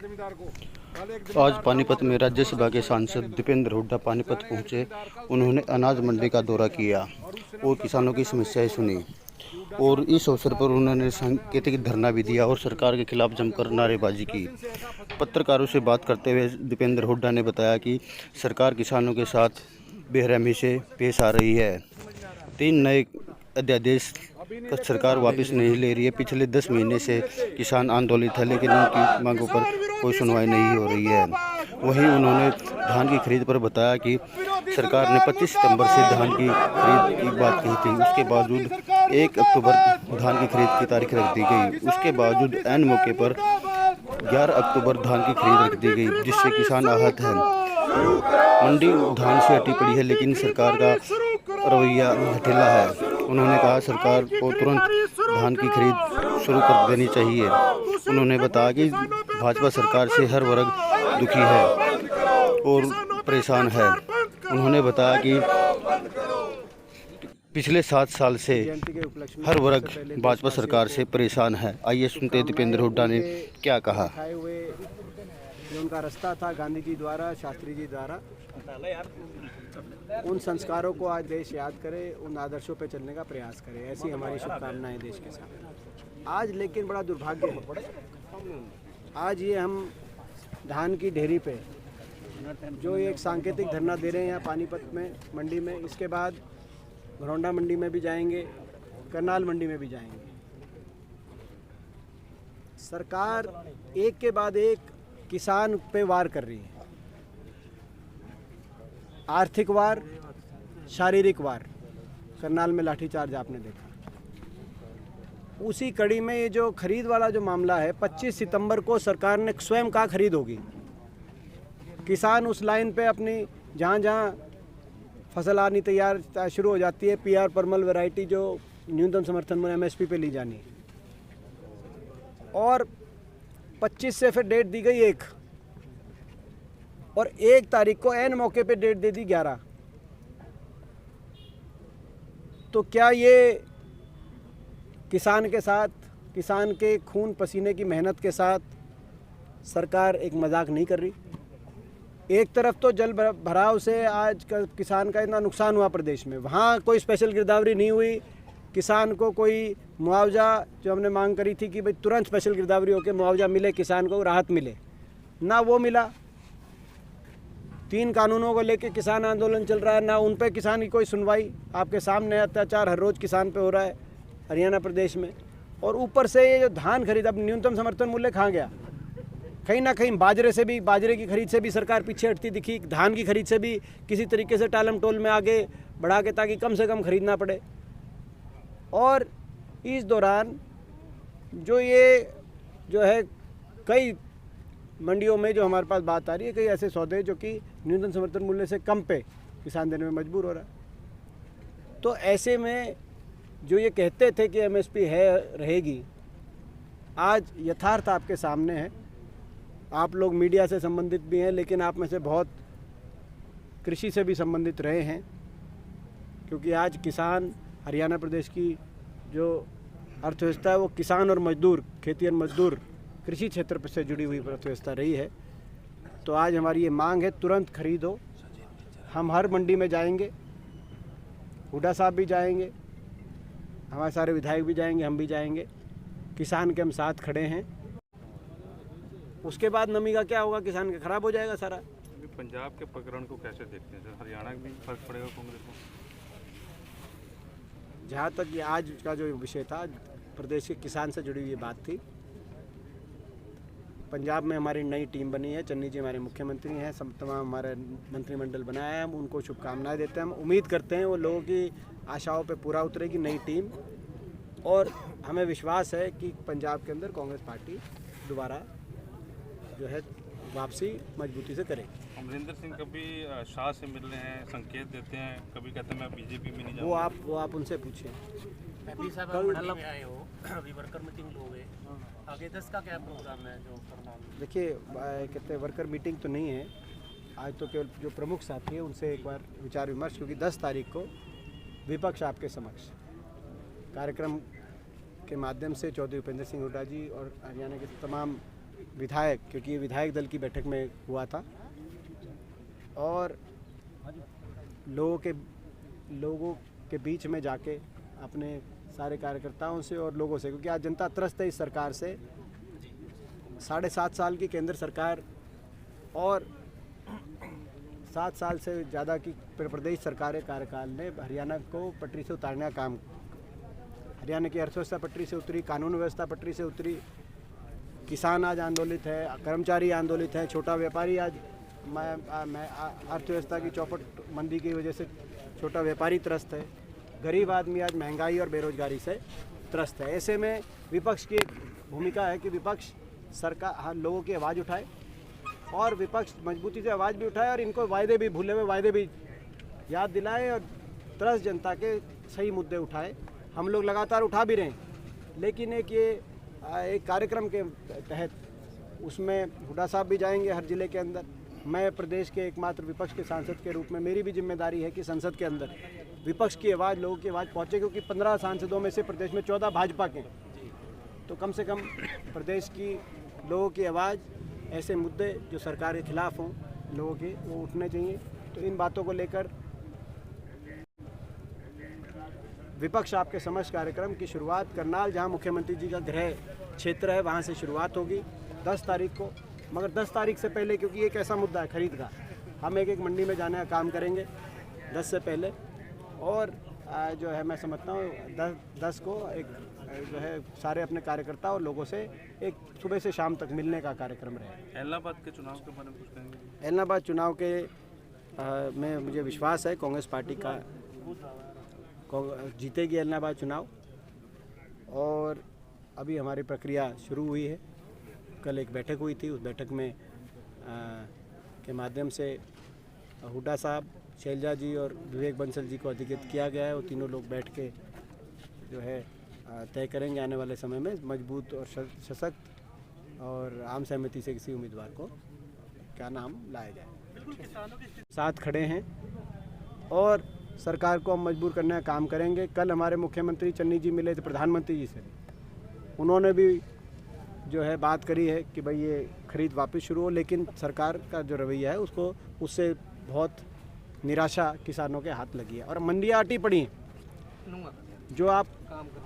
आज पानीपत में राज्यसभा के सांसद दीपेंद्र हुड्डा पानीपत पहुंचे। उन्होंने अनाज मंडी का दौरा किया और किसानों की समस्याएं सुनी और इस अवसर पर उन्होंने सांकेतिक धरना भी दिया और सरकार के खिलाफ जमकर नारेबाजी की। पत्रकारों से बात करते हुए दीपेंद्र हुड्डा ने बताया कि सरकार किसानों के साथ बेरहमी से पेश आ रही है। 3 नए अध्यादेश सरकार वापस नहीं ले रही है। पिछले 10 महीने से किसान आंदोलित है, लेकिन उनकी मांगों पर कोई सुनवाई नहीं हो रही है। वहीं उन्होंने धान की खरीद पर बताया कि सरकार ने 25 सितंबर से धान की खरीद की बात कही थी। उसके बावजूद 1 अक्टूबर धान की खरीद की तारीख रख दी गई। उसके बावजूद ऐन मौके पर 11 अक्टूबर धान की खरीद रख दी गई, जिससे किसान आहत हैं। मंडी धान से हटी पड़ी है, लेकिन सरकार का रवैया हठीला है। उन्होंने कहा सरकार को तुरंत धान की खरीद शुरू कर देनी चाहिए। उन्होंने बताया कि भाजपा सरकार से हर वर्ग दुखी है और परेशान है। उन्होंने बताया कि पिछले 7 साल से हर वर्ग भाजपा सरकार से परेशान है। आइए सुनते हैं दीपेंद्र हुड्डा ने क्या कहा। जो उनका रास्ता था गांधी जी द्वारा, शास्त्री जी द्वारा, उन संस्कारों को आज देश याद करे, उन आदर्शों पे चलने का प्रयास करे, ऐसी हमारी शुभकामनाएं देश के साथ। आज लेकिन बड़ा दुर्भाग्य है, आज ये हम धान की ढेरी पे जो एक सांकेतिक धरना दे रहे हैं यहाँ पानीपत में मंडी में, इसके बाद घरौंडा मंडी में भी जाएंगे, करनाल मंडी में भी जाएंगे। सरकार एक के बाद एक किसान पे वार कर रही है। आर्थिक वार, शारीरिक वार। करनाल में लाठीचार्ज आपने देखा। उसी कड़ी में ये जो खरीद वाला जो मामला है, 25 सितंबर को सरकार ने स्वयं कहा खरीद होगी। किसान उस लाइन पे अपनी जहाँ जहाँ फसल आनी तैयार शुरू हो जाती है, PR परमल वैरायटी जो न्यूनतम समर्थन मूल्य MSP पे ली जानी है, और 25 से फिर डेट दी गई 1, और 1 तारीख को ऐन मौके पे डेट दे दी 11। तो क्या ये किसान के साथ, किसान के खून पसीने की मेहनत के साथ सरकार एक मजाक नहीं कर रही? एक तरफ तो जल भराव से आज किसान का इतना नुकसान हुआ प्रदेश में, वहाँ कोई स्पेशल गिरदावरी नहीं हुई। किसान को कोई मुआवजा जो हमने मांग करी थी कि भाई तुरंत स्पेशल गिरदावरी होकर मुआवजा मिले, किसान को राहत मिले, ना वो मिला। 3 कानूनों को लेके किसान आंदोलन चल रहा है, ना उन पे किसान की कोई सुनवाई। आपके सामने अत्याचार हर रोज़ किसान पे हो रहा है हरियाणा प्रदेश में। और ऊपर से ये जो धान खरीद, अब न्यूनतम समर्थन मूल्य कहाँ गया? कहीं ना कहीं बाजरे से भी, बाजरे की खरीद से भी सरकार पीछे हटती दिखी। धान की खरीद से भी किसी तरीके से टालम टोल में आगे बढ़ा के, ताकि कम से कम खरीदना पड़े। और इस दौरान जो है कई मंडियों में जो हमारे पास बात आ रही है, कई ऐसे सौदे जो कि न्यूनतम समर्थन मूल्य से कम पे किसान देने में मजबूर हो रहा है। तो ऐसे में जो ये कहते थे कि MSP है, रहेगी, आज यथार्थ आपके सामने है। आप लोग मीडिया से संबंधित भी हैं, लेकिन आप में से बहुत कृषि से भी संबंधित रहे हैं, क्योंकि आज किसान, हरियाणा प्रदेश की जो अर्थव्यवस्था है वो किसान और मजदूर, खेती और मजदूर, कृषि क्षेत्र से जुड़ी हुई अर्थव्यवस्था रही है। तो आज हमारी ये मांग है तुरंत खरीद हो। हम हर मंडी में जाएंगे, हुड्डा साहब भी जाएंगे, हमारे सारे विधायक भी जाएंगे, हम भी जाएंगे। किसान के हम साथ खड़े हैं। उसके बाद नमी का क्या होगा? किसान का खराब हो जाएगा सारा। पंजाब के प्रकरण को कैसे देखते हैं सर? हरियाणा में भी फर्क पड़ेगा कांग्रेस को? जहाँ तक ये आज का जो विषय था, प्रदेश के किसान से जुड़ी हुई बात थी। पंजाब में हमारी नई टीम बनी है, चन्नी जी हमारे मुख्यमंत्री हैं, सब तमाम हमारे मंत्रिमंडल बनाया है। हम उनको शुभकामनाएं देते हैं। हम उम्मीद करते हैं वो लोगों की आशाओं पे पूरा उतरेगी नई टीम, और हमें विश्वास है कि पंजाब के अंदर कांग्रेस पार्टी दोबारा जो है वापसी मजबूती से करेगी। अमरिंदर सिंह कभी शाह से मिल रहे हैं, संकेत देते हैं, कभी कहते हैं मैं BJP में नहीं जाऊंगा। वो आप उनसे पूछिए। अभी वर्कर मीटिंग लोगे, आगे 10 का क्या प्रोग्राम है? जो देखिए, कहते हैं वर्कर मीटिंग तो नहीं है आज, तो केवल जो प्रमुख साथी हैं उनसे एक बार विचार विमर्श, क्योंकि 10 तारीख को विपक्ष आपके समक्ष कार्यक्रम के माध्यम से चौधरी भूपेंद्र सिंह हुड्डा जी और हरियाणा के तमाम विधायक, क्योंकि ये विधायक दल की बैठक में हुआ था, और लोगों के बीच में जाके अपने सारे कार्यकर्ताओं से और लोगों से, क्योंकि आज जनता त्रस्त है इस सरकार से। 7.5 साल की केंद्र सरकार और 7 साल से ज़्यादा की प्रदेश सरकार कार्यकाल ने हरियाणा को पटरी से उतारने का काम। हरियाणा की अर्थव्यवस्था पटरी से उतरी, कानून व्यवस्था पटरी से उतरी, किसान आज आंदोलित है, कर्मचारी आंदोलित है, छोटा व्यापारी आज अर्थव्यवस्था की चौपट मंदी की वजह से छोटा व्यापारी त्रस्त है, गरीब आदमी आज महंगाई और बेरोजगारी से त्रस्त है। ऐसे में विपक्ष की एक भूमिका है कि विपक्ष सरकार लोगों की आवाज़ उठाए, और विपक्ष मजबूती से आवाज़ भी उठाए और इनको वायदे भी, भूले हुए वायदे भी याद दिलाए और त्रस्त जनता के सही मुद्दे उठाए। हम लोग लगातार उठा भी रहे हैं, लेकिन एक कार्यक्रम के तहत उसमें हुड्डा साहब भी जाएंगे हर ज़िले के अंदर। मैं प्रदेश के एकमात्र विपक्ष के सांसद के रूप में मेरी भी जिम्मेदारी है कि संसद के अंदर विपक्ष की आवाज़, लोगों की आवाज़ पहुँचे, क्योंकि 15 सांसदों में से प्रदेश में 14 भाजपा के, तो कम से कम प्रदेश की लोगों की आवाज़, ऐसे मुद्दे जो सरकार के खिलाफ हों लोगों के, वो उठने चाहिए। तो इन बातों को लेकर विपक्ष आपके समक्ष कार्यक्रम की शुरुआत करनाल, जहां मुख्यमंत्री जी का गृह क्षेत्र है, वहां से शुरुआत होगी 10 तारीख को। मगर 10 तारीख से पहले, क्योंकि एक ऐसा मुद्दा है खरीद का, हम एक मंडी में जाने का काम करेंगे 10 से पहले, और जो है मैं समझता हूँ 10 को एक जो है सारे अपने कार्यकर्ता और लोगों से एक सुबह से शाम तक मिलने का कार्यक्रम रहेगा। एलनाबाद के चुनाव के बारे में कुछ कहेंगे? एलनाबाद चुनाव के में मुझे विश्वास है कांग्रेस पार्टी का जीतेगी एलनाबाद चुनाव, और अभी हमारी प्रक्रिया शुरू हुई है। कल एक बैठक हुई थी, उस बैठक में के माध्यम से हुड्डा साहब, शैलजा जी और विवेक बंसल जी को अधिकृत किया गया है। वो तीनों लोग बैठ के जो है तय करेंगे आने वाले समय में मजबूत और सशक्त और आम सहमति से किसी उम्मीदवार को क्या नाम लाया जाए। साथ खड़े हैं और सरकार को हम मजबूर करने का काम करेंगे। कल हमारे मुख्यमंत्री चन्नी जी मिले थे प्रधानमंत्री जी से, उन्होंने भी जो है बात करी है कि भाई ये खरीद वापस शुरू हो, लेकिन सरकार का जो रवैया है उसको, उससे बहुत निराशा किसानों के हाथ लगी है। और मंडियाँ अटी पड़ी हैं, जो आप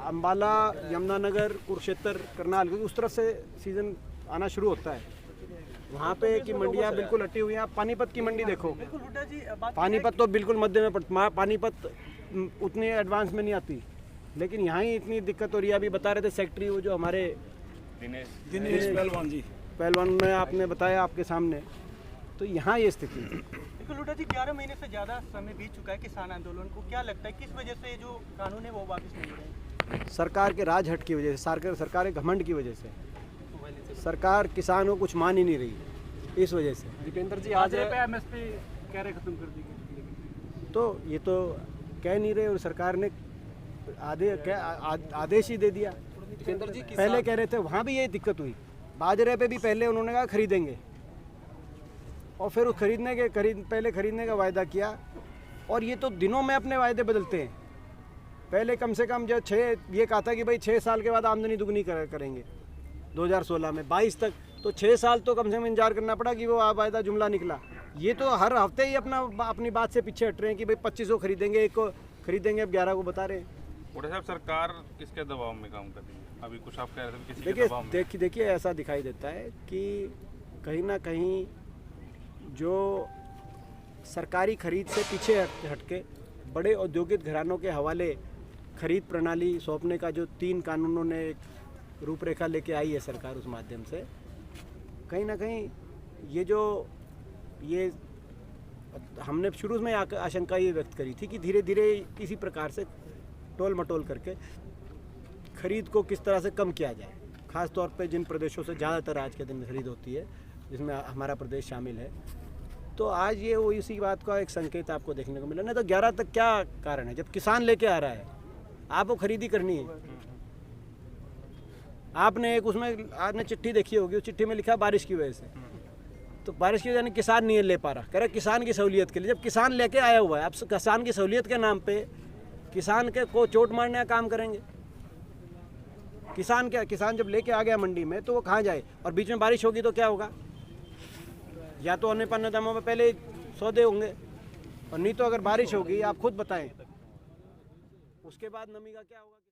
अम्बाला, यमुनानगर, कुरुक्षेत्र, करनाल, क्योंकि उस तरफ से सीज़न आना शुरू होता है, वहाँ पे की मंडियाँ बिल्कुल अटी हुई हैं। आप पानीपत की मंडी देखो, पानीपत तो बिल्कुल मध्य में, पानीपत उतनी एडवांस में नहीं आती, लेकिन यहाँ ही इतनी दिक्कत हो रही है। अभी बता रहे थे सेक्रेटरी वो जो हमारे दिनेश पहलवान जी, पहलवान में आपने बताया आपके सामने, तो यहाँ ये स्थिति है। देखो लुटा जी, 11 महीने से ज़्यादा समय बीत चुका है किसान आंदोलन को, क्या लगता है किस वजह से जो कानून है वो वापस नहीं हो रहे हैं? सरकार के राजहट की वजह से, सरकार के घमंड की वजह से, सरकार किसानों को कुछ मान ही नहीं रही, इस वजह से। दीपेंद्र जी, आज पे एमएसपी कह रहे खत्म कर दी, तो ये तो कह नहीं रहे, और सरकार ने आदेश ही दे दिया। दीपेंद्र जी पहले कह रहे थे, वहाँ भी ये दिक्कत हुई, बाजरे पे भी पहले उन्होंने कहा खरीदेंगे, और फिर उस पहले खरीदने का वायदा किया, और ये तो दिनों में अपने वायदे बदलते हैं। पहले कम से कम जो ये कहा था कि भाई 6 साल के बाद आमदनी दुगनी करेंगे 2016 में, 22 तक, तो 6 साल तो कम से कम इंतजार करना पड़ा कि वो वायदा जुमला निकला। ये तो हर हफ्ते ही अपनी बात से पीछे हट रहे हैं कि भाई 2500 खरीदेंगे, 1 को खरीदेंगे, अब 11 को बता रहे हैं। हुड्डा साहब, सरकार किसके दबाव में काम कर रही है? अभी कुछ आप कह रहे थे किसी के दबाव में। देखिए ऐसा दिखाई देता है कि कहीं ना कहीं जो सरकारी खरीद से पीछे हटके बड़े औद्योगिक घरानों के हवाले खरीद प्रणाली सौंपने का जो 3 कानूनों ने एक रूपरेखा लेके आई है सरकार, उस माध्यम से कहीं ना कहीं ये हमने शुरू में आशंका ये व्यक्त करी थी कि धीरे धीरे किसी प्रकार से टोल मटोल करके खरीद को किस तरह से कम किया जाए, ख़ास तौर पे जिन प्रदेशों से ज़्यादातर आज के दिन खरीद होती है, जिसमें हमारा प्रदेश शामिल है। तो आज ये वो इसी बात का एक संकेत आपको देखने को मिला। नहीं तो 11 तक क्या कारण है, जब किसान लेके आ रहा है, आपको खरीदी करनी है। आपने आपने चिट्ठी देखी होगी, उस चिट्ठी में लिखा बारिश की वजह से, तो बारिश की वजह से किसान नहीं ले पा रहा, कह रहा किसान की सहूलियत के लिए। जब किसान लेके आया हुआ है, आप किसान की सहूलियत के नाम पे किसान को चोट मारने का काम करेंगे। किसान क्या, किसान जब लेके आ गया मंडी में तो वो कहाँ जाए, और बीच में बारिश होगी तो क्या होगा, या तो अन्य पन्ने दामों में पहले सौदे होंगे, और नहीं तो अगर बारिश होगी आप खुद बताएं उसके बाद नमी का क्या होगा।